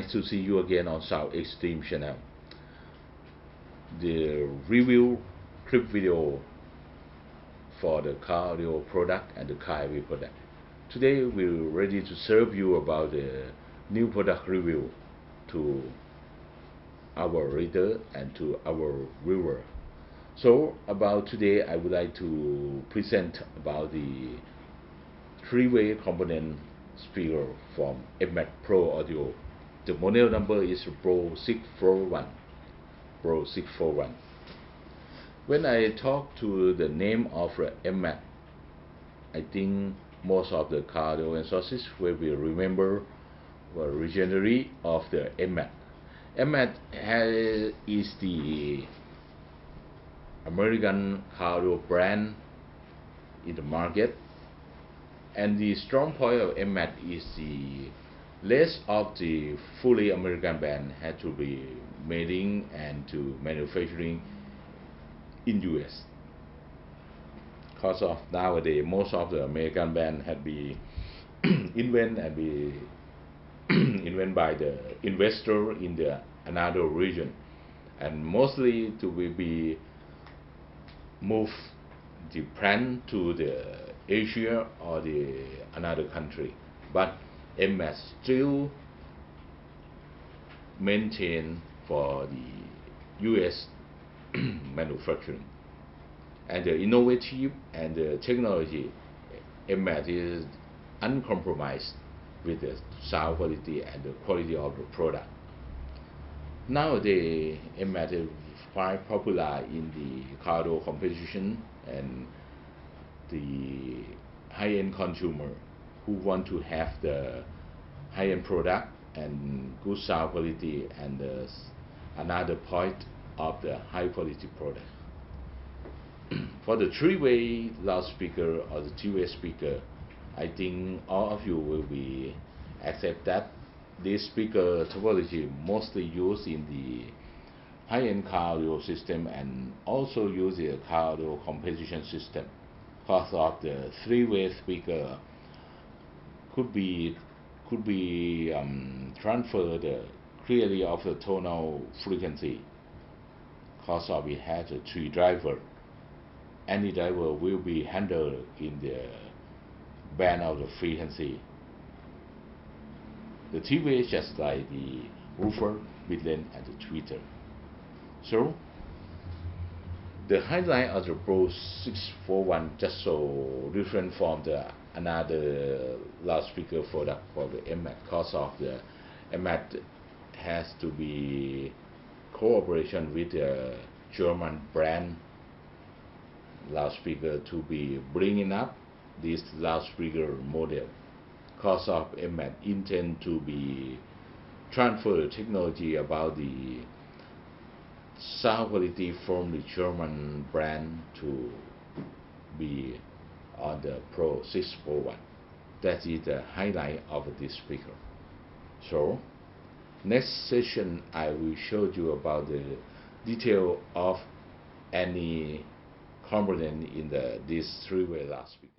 Nice to see you again on South Extreme channel. The review clip video for the car audio product and the car AV product. Today we're ready to serve you about the new product review to our reader and to our viewer. So about today, I would like to present about the three-way component speaker from MMATS Pro Audio. The model number is Pro 641. Pro 641. When I talk to the name of MMATS, I think most of the car audio enthusiasts will remember the originally of the MMATS. MMATS is the American car audio brand in the market, and the strong point of MMATS is the less of the fully American brand had to be made in and to manufacturing in US. Because of nowadays most of the American brand had be invented by the investor in the another region, and mostly to be move the plant to the Asia or the another country, but MMATS still maintain for the US manufacturing, and the innovative and the technology. MMATS is uncompromised with the sound quality and the quality of the product. Nowadays, MMATS is quite popular in the car audio competition and the high-end consumer who want to have the high-end product and good sound quality and another point of the high-quality product. For the three-way loudspeaker or the two-way speaker, I think all of you will be accept that this speaker topology mostly used in the high-end car audio system and also use the car audio competition system. Because of the three-way speaker could be transferred clearly of the tonal frequency. Because of it has a three driver. Any driver will be handled in the band of the frequency. The two-way is just like the Woofer, midlane, and the tweeter. So the highlight of the Pro 641 just so different from the another loudspeaker product for the MMATS, because of the MMATS has to be cooperation with the German brand loudspeaker to be bringing up this loudspeaker model. Because of MMATS intend to be transfer technology about the sound quality from the German brand to be on the Pro 641. That is the highlight of this speaker. So next session I will show you about the detail of any component in this three-way loudspeaker.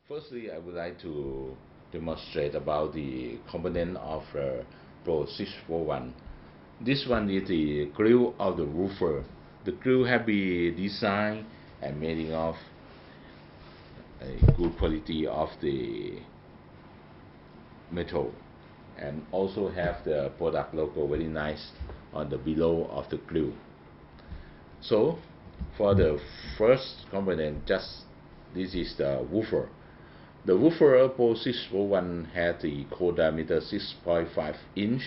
Firstly, I would like to demonstrate about the component of the Pro 641. This one is the grill of the Woofer. The grill have been designed and made of a good quality of the metal, and also have the product logo very nice on the below of the grill. So for the first component, just this is the Woofer. The Woofer Pro 641 has the cone diameter 6.5 inch.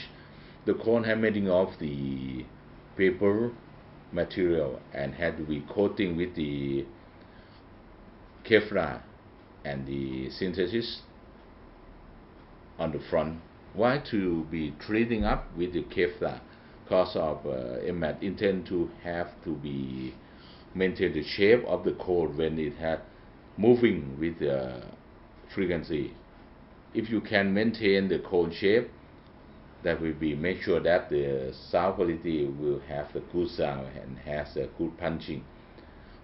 The cone has made of the paper material and had to be coating with the Kevlar and the synthesis on the front. Why to be treating up with the Kevlar? Because of MMATS intend to have to be maintain the shape of the cone when it had moving with the frequency. If you can maintain the cone shape, that will be make sure that the sound quality will have the good sound and has a good punching.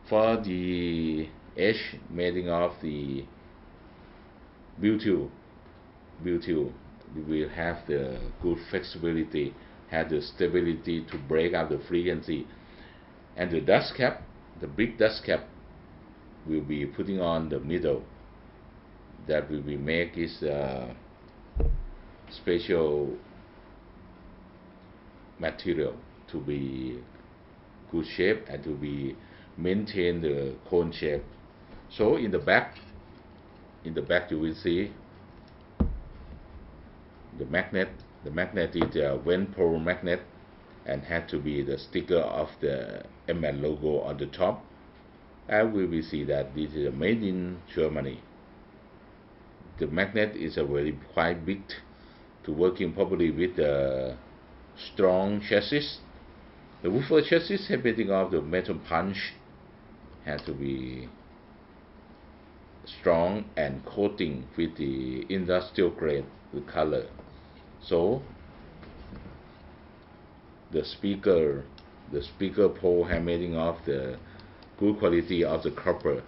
For the edge made of the butyl we will have the good flexibility, have the stability to break up the frequency. And the dust cap, the big dust cap, will be putting on the middle. That will be make is special material to be good shape and to be maintain the cone shape. So in the back you will see the magnet. The magnet is a vent pole magnet and had to be the sticker of the MMATS logo on the top. And we will see that this is made in Germany. The magnet is a very quite big to working properly with the strong chassis. The Woofer chassis having of the metal punch had to be strong and coating with the industrial grade color. So the speaker pole making of the good quality of the copper,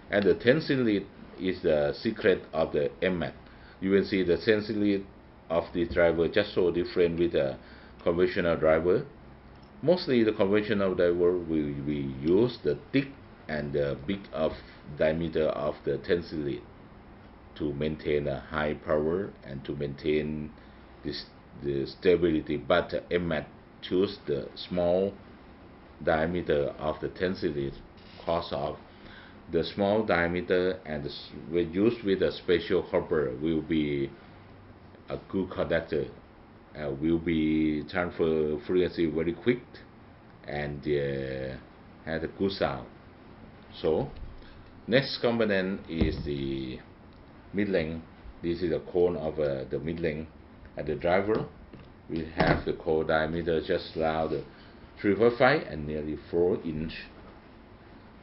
and the tensile lead is the secret of the MMATS. You will see the tensile lead of the driver just so different with the conventional driver. Mostly the conventional driver will be use the thick and the big of diameter of the tensile lead to maintain a high power and to maintain the stability, but MMATS choose the small diameter of the tensile lead because of the small diameter, and when used with a special copper will be a good conductor, will be transfer frequency very quick and had a good sound. So next component is the mid-length. This is the cone of the mid-length, and the driver will have the cone diameter just around 3.5 and nearly 4 inch.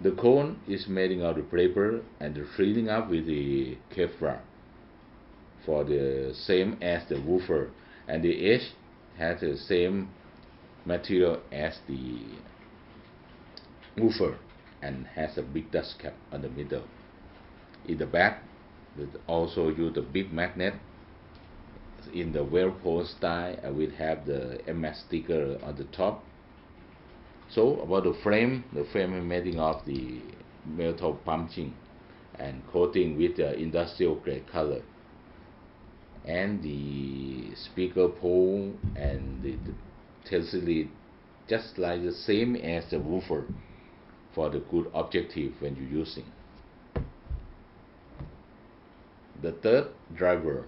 The cone is made of the paper and filling up with the Kevlar for the same as the Woofer, and the edge has the same material as the Woofer and has a big dust cap on the middle. In the back, we also use the big magnet in the Whirlpool style, and we have the MMATS sticker on the top. So about the frame is made of the metal punching and coating with the industrial grade color, and the speaker pole and the tensile lead just like the same as the Woofer for the good objective when you're using. The third driver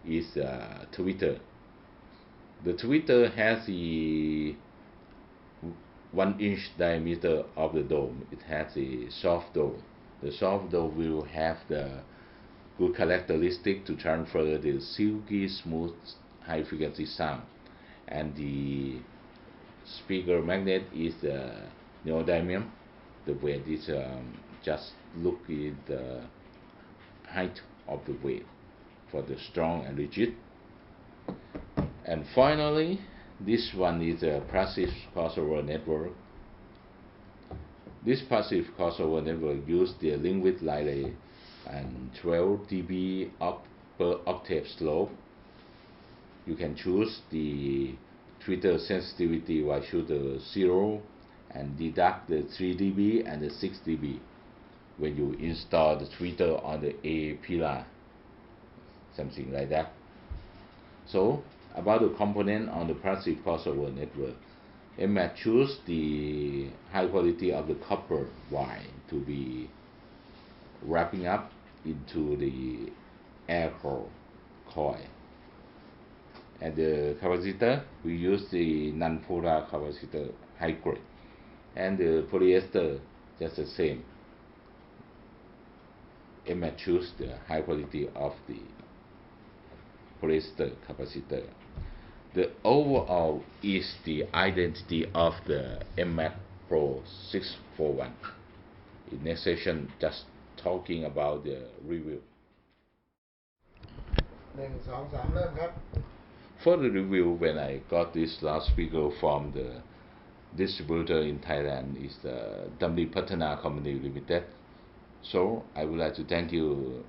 is tweeter. The tweeter has the 1 inch diameter of the dome. It has a soft dome. The soft dome will have the good characteristic to transfer the silky smooth high frequency sound, and the speaker magnet is neodymium. The weight is just look at the height of the weight for the strong and rigid. And finally, this one is a passive crossover network. This passive crossover network uses the link width light and 12 dB per octave slope. You can choose the tweeter sensitivity while shoot the 0 and deduct the 3 dB and the 6 dB when you install the tweeter on the A pillar, something like that. So about the component on the passive crossover network, MMATS choose the high quality of the copper wire to be wrapping up into the air core coil, and the capacitor we use the non-polar capacitor high grade, and the polyester just the same. MMATS choose the high quality of the polyester capacitor. The overall is the identity of the MMATS Pro 641. In next session, just talking about the review. 1 2 3 เริ่มครับ For the review, when I got this loudspeaker from the distributor in Thailand, is the Damri Patana Company Limited. So I would like to thank you,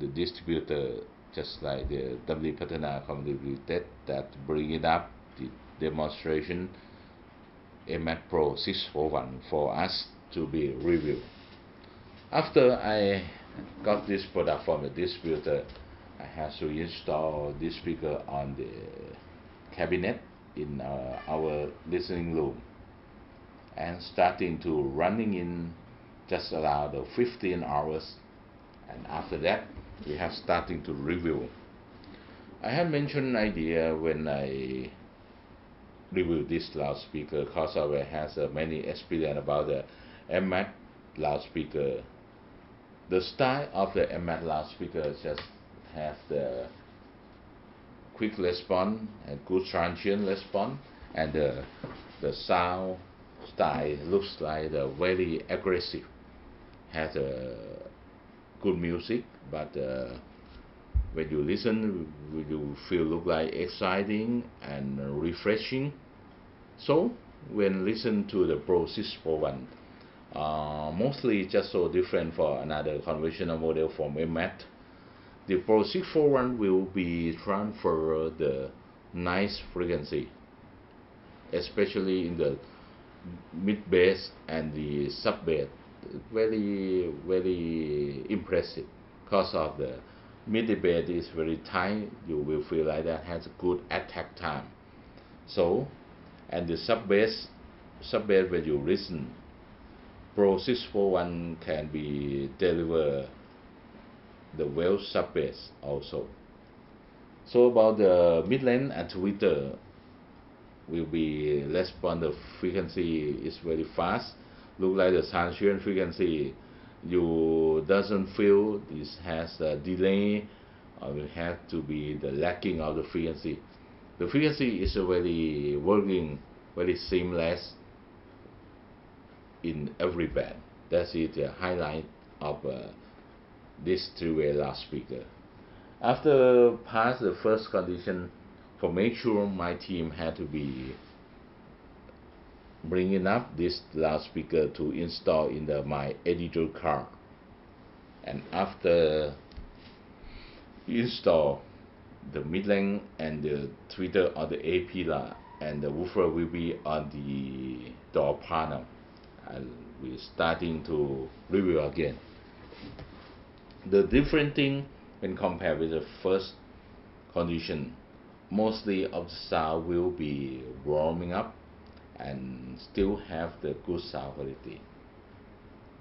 the distributor just like the W Patana Community that bring it up the demonstration MMATS Pro 641 for us to be reviewed. After I got this product from the distributor, I have to install this speaker on the cabinet in our listening room, and starting to running in just around 15 hours, and after that we have starting to review. I had mentioned idea when I review this loudspeaker because I has many experience about the MMATS loudspeaker. The style of the MMATS loudspeaker just have the quick response and good transient response, and the sound style looks like very aggressive, has good music, but when you listen you feel look like exciting and refreshing. So when listen to the Pro 641, mostly just so different for another conventional model from MMATS. The Pro 641 will be transfer the nice frequency, especially in the mid bass and the sub bass. Very impressive because of the mid bass is very tight. You will feel like that has a good attack time. So, and the sub bass when you listen, Pro 641 can be deliver the well sub bass also. So about the mid length and tweeter will be respond the frequency is very fast. Look like the transient frequency you doesn't feel this has a delay, or will have to be the lacking of the frequency. The frequency is very working very seamless in every band. That's it, the highlight of this three-way loudspeaker. After pass the first condition, for make sure my team had to be bringing up this loudspeaker to install in my editor card, and after install the mid-length and the tweeter on the A pillar, and the woofer will be on the door panel, and we're starting to review again. The different thing when compared with the first condition, mostly of the sound will be warming up and still have the good sound quality.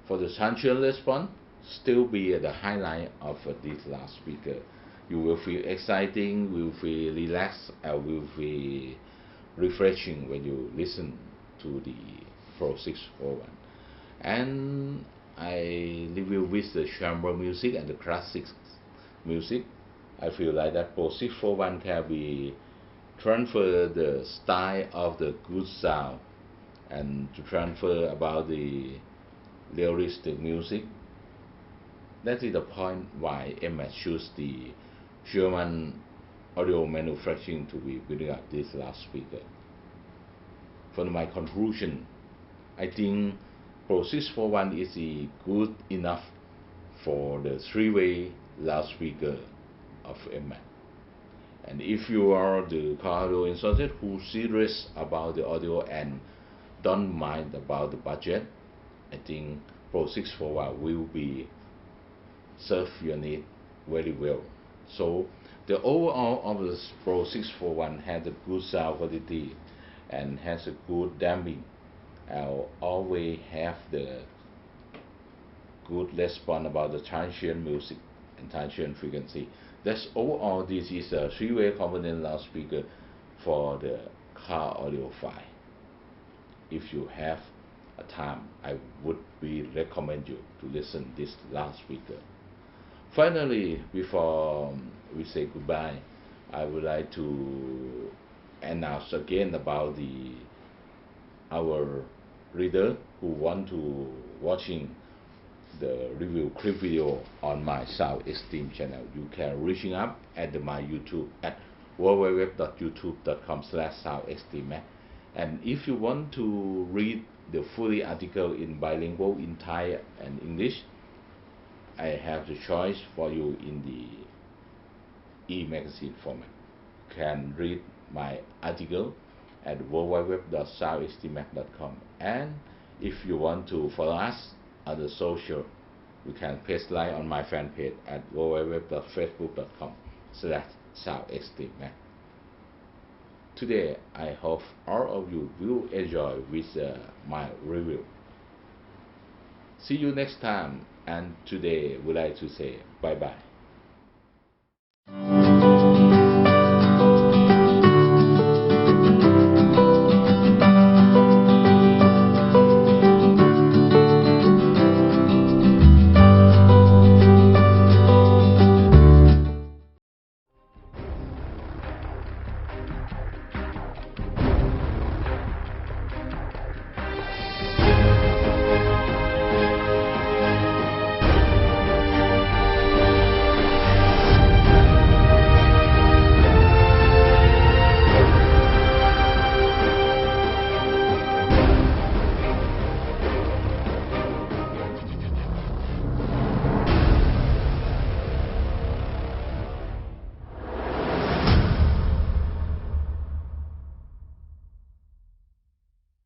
For the transient response, still be the highlight of this loudspeaker. You will feel exciting, will feel relaxed, and will feel refreshing when you listen to the Pro 641. And I review with the chamber music and the classic music. I feel like that Pro 641 can be transfer the style of the good sound and to transfer about the realistic music. That is the point why MMATS choose the German audio manufacturing to be building up this loudspeaker. For my conclusion, I think Pro 641 is good enough for the three-way loudspeaker of MMATS. And if you are the car audio enthusiast who's serious about the audio and don't mind about the budget, I think Pro 641 will be serve your need very well. So the overall of the Pro 641 has a good sound quality and has a good damping. I'll always have the good response about the transient music and transient frequency. That's overall. This is a three-way component loudspeaker for the car audiophile. If you have a time, I would be recommend you to listen this loudspeaker. Finally, before we say goodbye, I would like to announce again about our reader who want to watching the review clip video on my Sound Esteem channel. You can reaching up at my YouTube at www.youtube.com/soundesteem. And if you want to read the fully article in bilingual in Thai and English, I have the choice for you in the e-magazine format. You can read my article at www.soundxtmac.com, and if you want to follow us on the social, you can press like on my fan page at www.facebook.com/soundxtmac. Today, I hope all of you will enjoy with my review. See you next time, and today would like to say bye bye.